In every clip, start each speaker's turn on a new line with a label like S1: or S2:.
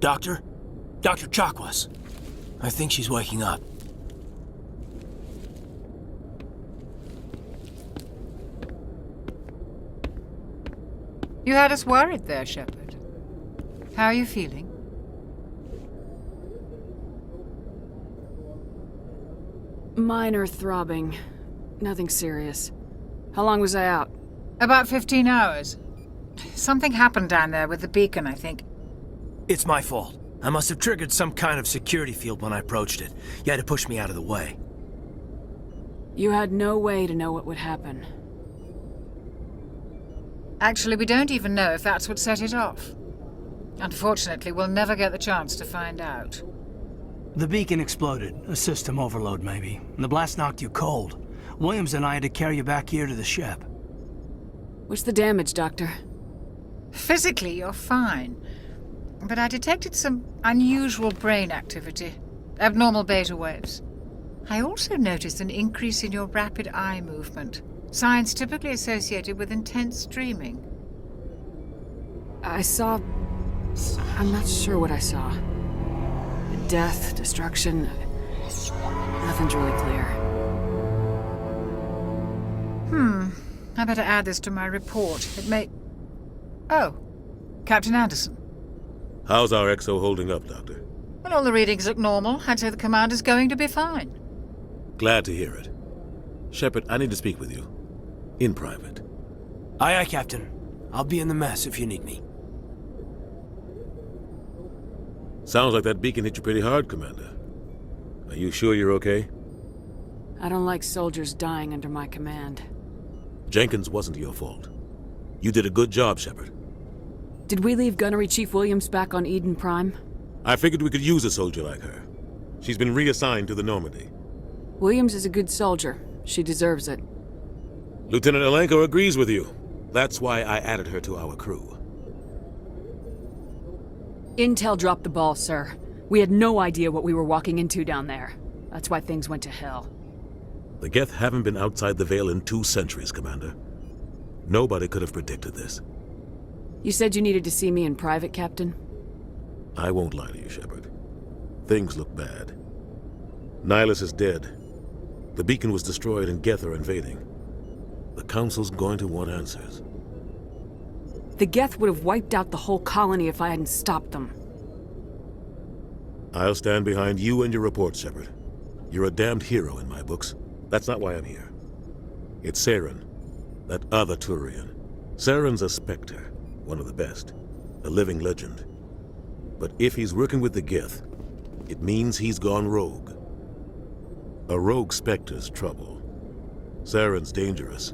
S1: Doctor? Dr. Chakwas. I think she's waking up.
S2: You had us worried there, Shepard. How are you feeling?
S3: Minor throbbing. Nothing serious. How long was I out?
S2: About 15 hours. Something happened down there with the beacon, I think.
S1: It's my fault. I must have triggered some kind of security field when I approached it. You had to push me out of the way.
S3: You had no way to know what would happen.
S2: Actually, we don't even know if that's what set it off. Unfortunately, we'll never get the chance to find out.
S4: The beacon exploded. A system overload, maybe. The blast knocked you cold. Williams and I had to carry you back here to the ship.
S3: What's the damage, Doctor?
S2: Physically, you're fine. But I detected some unusual brain activity. Abnormal beta waves. I also noticed an increase in your rapid eye movement. Signs typically associated with intense dreaming.
S3: I saw... I'm not sure what I saw. Death, destruction... Nothing's really clear.
S2: I better add this to my report. It may... Oh, Captain Anderson.
S5: How's our XO holding up, Doctor?
S2: Well, all the readings look normal. I'd say the commander's going to be fine.
S5: Glad to hear it. Shepard, I need to speak with you. In private.
S1: Aye, Captain. I'll be in the mess if you need me.
S5: Sounds like that beacon hit you pretty hard, Commander. Are you sure you're okay?
S3: I don't like soldiers dying under my command.
S5: Jenkins wasn't your fault. You did a good job, Shepard.
S3: Did we leave Gunnery Chief Williams back on Eden Prime?
S5: I figured we could use a soldier like her. She's been reassigned to the Normandy.
S3: Williams is a good soldier. She deserves it.
S5: Lieutenant Alenko agrees with you. That's why I added her to our crew.
S3: Intel dropped the ball, sir. We had no idea what we were walking into down there. That's why things went to hell.
S5: The Geth haven't been outside the Veil in 2 centuries, Commander. Nobody could have predicted this.
S3: You said you needed to see me in private, Captain?
S5: I won't lie to you, Shepard. Things look bad. Nihilus is dead. The beacon was destroyed and Geth are invading. The Council's going to want answers.
S3: The Geth would have wiped out the whole colony if I hadn't stopped them.
S5: I'll stand behind you and your reports, Shepard. You're a damned hero in my books. That's not why I'm here. It's Saren, that other Turian. Saren's a Spectre, one of the best, a living legend. But if he's working with the Geth, it means he's gone rogue. A rogue Spectre's trouble. Saren's dangerous,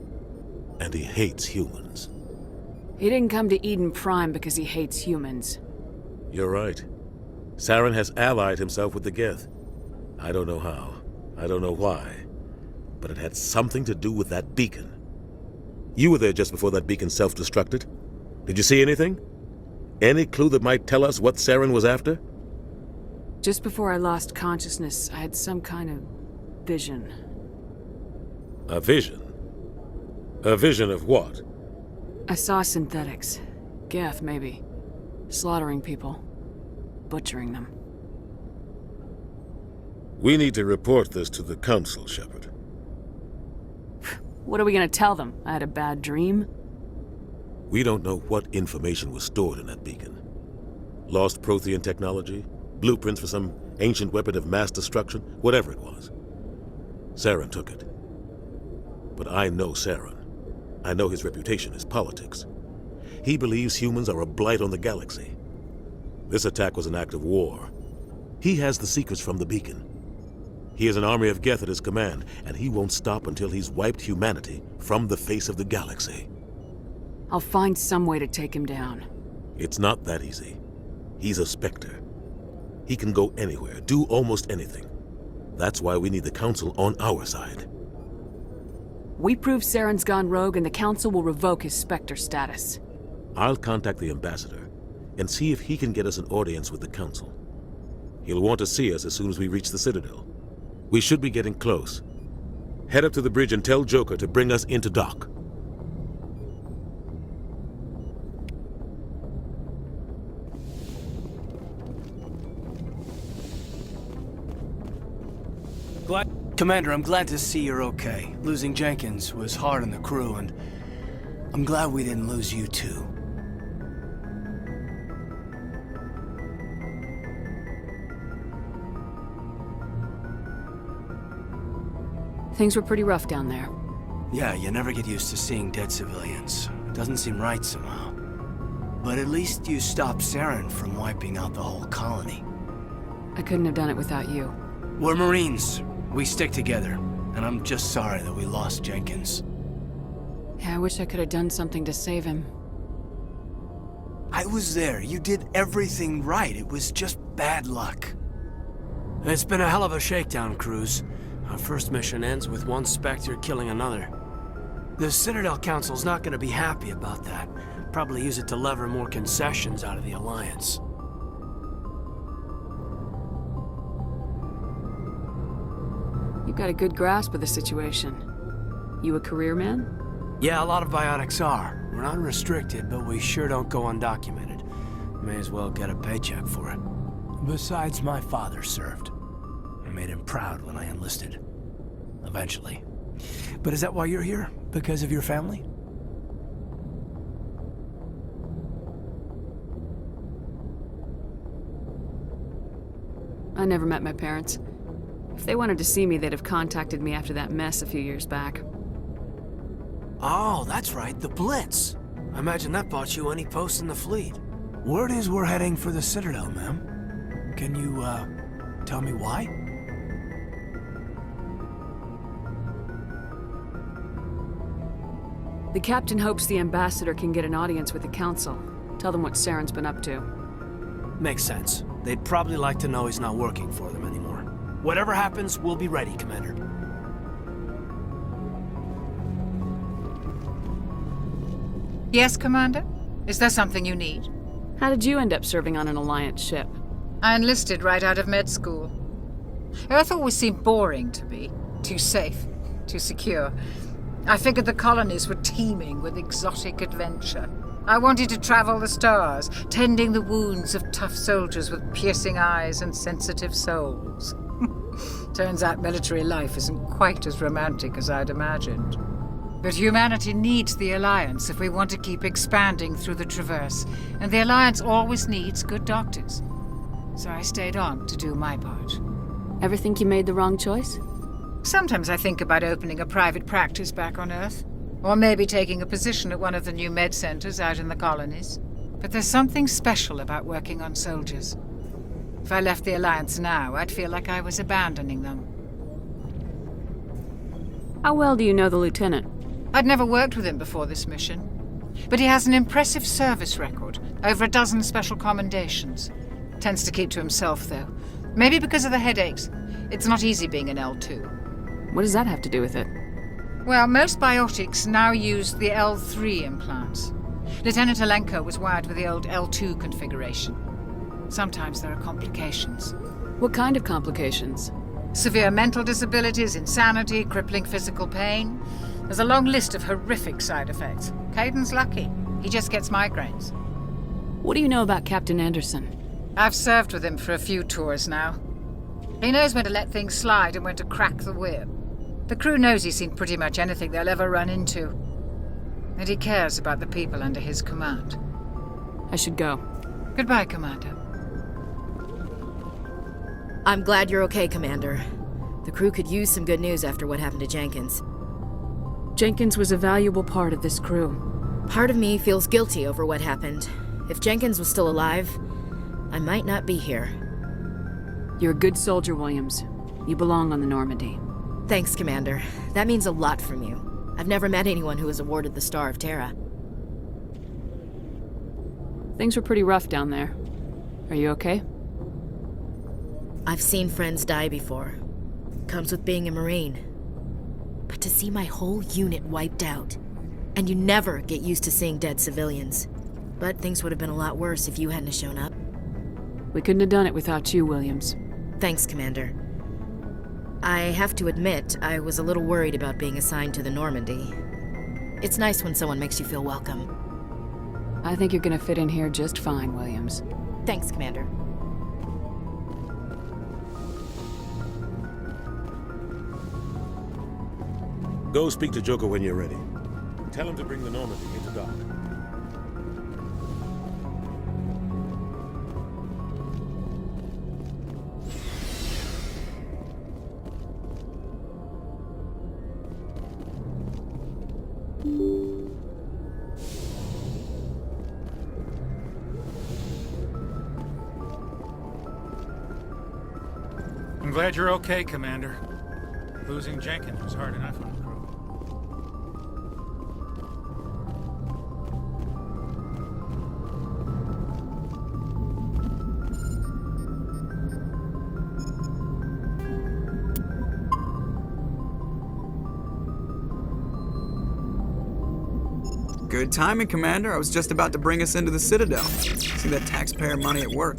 S5: and he hates humans.
S3: He didn't come to Eden Prime because he hates humans.
S5: You're right. Saren has allied himself with the Geth. I don't know how. I don't know why. But it had something to do with that beacon. You were there just before that beacon self-destructed. Did you see anything? Any clue that might tell us what Saren was after?
S3: Just before I lost consciousness, I had some kind of vision.
S5: A vision? A vision of what?
S3: I saw synthetics. Geth, maybe. Slaughtering people. Butchering them.
S5: We need to report this to the Council, Shepard.
S3: What are we gonna tell them? I had a bad dream?
S5: We don't know what information was stored in that beacon. Lost Prothean technology? Blueprints for some ancient weapon of mass destruction? Whatever it was. Saren took it. But I know Saren. I know his reputation is politics. He believes humans are a blight on the galaxy. This attack was an act of war. He has the secrets from the beacon. He has an army of Geth at his command, and he won't stop until he's wiped humanity from the face of the galaxy.
S3: I'll find some way to take him down.
S5: It's not that easy. He's a Spectre. He can go anywhere, do almost anything. That's why we need the Council on our side.
S3: We prove Saren's gone rogue and the Council will revoke his Spectre status.
S5: I'll contact the Ambassador and see if he can get us an audience with the Council. He'll want to see us as soon as we reach the Citadel. We should be getting close. Head up to the bridge and tell Joker to bring us into dock.
S4: Commander, I'm glad to see you're okay. Losing Jenkins was hard on the crew, and I'm glad we didn't lose you too.
S3: Things were pretty rough down there.
S4: Yeah, you never get used to seeing dead civilians. It doesn't seem right somehow. But at least you stopped Saren from wiping out the whole colony.
S3: I couldn't have done it without you.
S4: We're Marines. We stick together. And I'm just sorry that we lost Jenkins.
S3: Yeah, I wish I could have done something to save him.
S4: I was there. You did everything right. It was just bad luck.
S1: It's been a hell of a shakedown, Cruz. Our first mission ends with one Spectre killing another. The Citadel Council's not gonna be happy about that. Probably use it to lever more concessions out of the Alliance.
S3: You've got a good grasp of the situation. You a career man?
S1: Yeah, a lot of bionics are. We're not restricted, but we sure don't go undocumented. May as well get a paycheck for it. Besides, my father served. I made him proud when I enlisted. Eventually. But is that why you're here? Because of your family?
S3: I never met my parents. If they wanted to see me, they'd have contacted me after that mess a few years back.
S1: Oh, that's right, the Blitz. I imagine that bought you any post in the fleet. Word is we're heading for the Citadel, ma'am. Can you, tell me why?
S3: The captain hopes the ambassador can get an audience with the council. Tell them what Saren's been up to.
S1: Makes sense. They'd probably like to know he's not working for them anymore. Whatever happens, we'll be ready, Commander.
S2: Yes, Commander? Is there something you need?
S3: How did you end up serving on an Alliance ship?
S2: I enlisted right out of med school. Earth always seemed boring to me. Too safe, too secure. I figured the colonies were teeming with exotic adventure. I wanted to travel the stars, tending the wounds of tough soldiers with piercing eyes and sensitive souls. Turns out military life isn't quite as romantic as I'd imagined. But humanity needs the Alliance if we want to keep expanding through the Traverse, and the Alliance always needs good doctors. So I stayed on to do my part.
S3: Ever think you made the wrong choice?
S2: Sometimes I think about opening a private practice back on Earth, or maybe taking a position at one of the new med centers out in the colonies. But there's something special about working on soldiers. If I left the Alliance now, I'd feel like I was abandoning them.
S3: How well do you know the lieutenant?
S2: I'd never worked with him before this mission. But he has an impressive service record, over a dozen special commendations. Tends to keep to himself, though. Maybe because of the headaches. It's not easy being an L2.
S3: What does that have to do with it?
S2: Well, most biotics now use the L3 implants. Lieutenant Alenko was wired with the old L2 configuration. Sometimes there are complications.
S3: What kind of complications?
S2: Severe mental disabilities, insanity, crippling physical pain. There's a long list of horrific side effects. Caden's lucky. He just gets migraines.
S3: What do you know about Captain Anderson?
S2: I've served with him for a few tours now. He knows when to let things slide and when to crack the whip. The crew knows he's seen pretty much anything they'll ever run into. And he cares about the people under his command.
S3: I should go.
S2: Goodbye, Commander.
S6: I'm glad you're okay, Commander. The crew could use some good news after what happened to Jenkins.
S3: Jenkins was a valuable part of this crew.
S6: Part of me feels guilty over what happened. If Jenkins was still alive, I might not be here.
S3: You're a good soldier, Williams. You belong on the Normandy.
S6: Thanks, Commander. That means a lot from you. I've never met anyone who was awarded the Star of Terra.
S3: Things were pretty rough down there. Are you okay?
S6: I've seen friends die before. Comes with being a Marine. But to see my whole unit wiped out, and you never get used to seeing dead civilians. But things would have been a lot worse if you hadn't shown up.
S3: We couldn't have done it without you, Williams.
S6: Thanks, Commander. I have to admit, I was a little worried about being assigned to the Normandy. It's nice when someone makes you feel welcome.
S3: I think you're gonna fit in here just fine, Williams.
S6: Thanks, Commander.
S5: Go speak to Joker when you're ready. Tell him to bring the Normandy into dock.
S7: I'm glad you're okay, Commander. Losing Jenkins was hard enough on the crew.
S8: Good timing, Commander. I was just about to bring us into the Citadel. See that taxpayer money at work.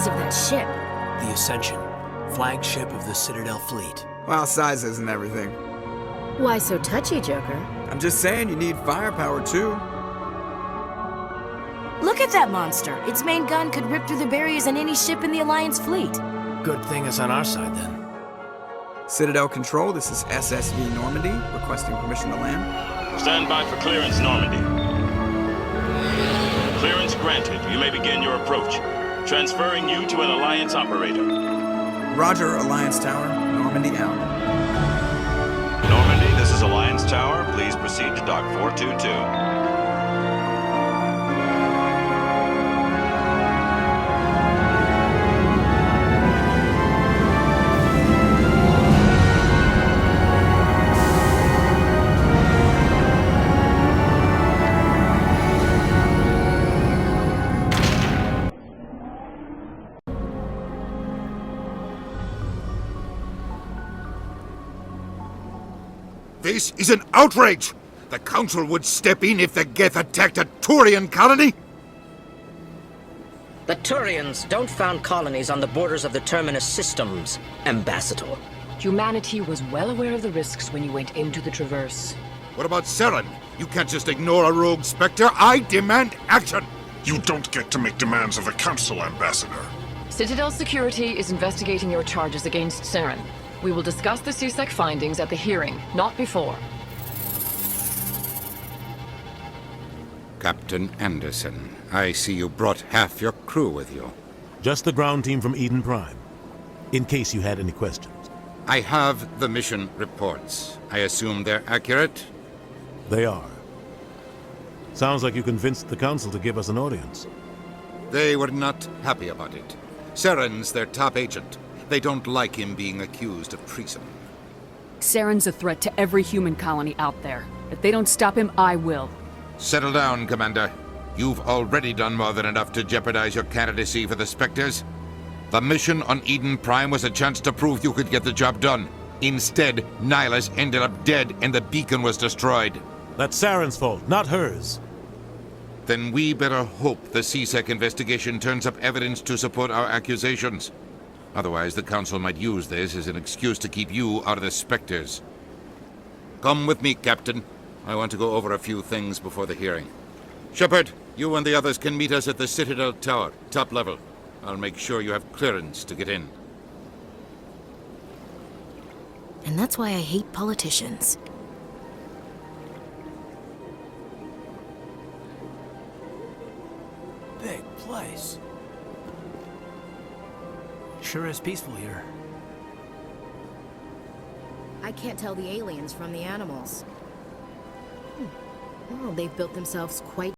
S6: Of that ship.
S1: The Ascension, flagship of the Citadel fleet.
S8: Well, size isn't everything.
S6: Why so touchy, Joker?
S8: I'm just saying you need firepower too.
S6: Look at that monster. Its main gun could rip through the barriers in any ship in the Alliance fleet.
S1: Good thing it's on our side then.
S8: Citadel Control, this is SSV Normandy, requesting permission to land.
S9: Stand by for clearance, Normandy. Clearance granted. You may begin your approach. Transferring you to an Alliance operator.
S8: Roger, Alliance Tower. Normandy out.
S9: Normandy, this is Alliance Tower. Please proceed to Dock 422.
S10: This is an outrage! The Council would step in if the Geth attacked a Turian colony?
S11: The Turians don't found colonies on the borders of the Terminus systems, Ambassador.
S12: Humanity was well aware of the risks when you went into the Traverse.
S10: What about Saren? You can't just ignore a rogue Spectre. I demand action!
S13: You don't get to make demands of the Council, Ambassador.
S12: Citadel Security is investigating your charges against Saren. We will discuss the CSEC findings at the hearing, not before.
S10: Captain Anderson, I see you brought half your crew with you.
S5: Just the ground team from Eden Prime, in case you had any questions.
S10: I have the mission reports. I assume they're accurate?
S5: They are. Sounds like you convinced the Council to give us an audience.
S10: They were not happy about it. Saren's their top agent. They don't like him being accused of treason.
S3: Saren's a threat to every human colony out there. If they don't stop him, I will.
S10: Settle down, Commander. You've already done more than enough to jeopardize your candidacy for the Spectres. The mission on Eden Prime was a chance to prove you could get the job done. Instead, Nihilus ended up dead and the beacon was destroyed.
S5: That's Saren's fault, not hers.
S10: Then we better hope the CSEC investigation turns up evidence to support our accusations. Otherwise, the Council might use this as an excuse to keep you out of the Spectres. Come with me, Captain. I want to go over a few things before the hearing. Shepard, you and the others can meet us at the Citadel Tower, top level. I'll make sure you have clearance to get in.
S6: And that's why I hate politicians.
S1: Big place. Sure is peaceful here.
S6: I can't tell the aliens from the animals. Well, they've built themselves quite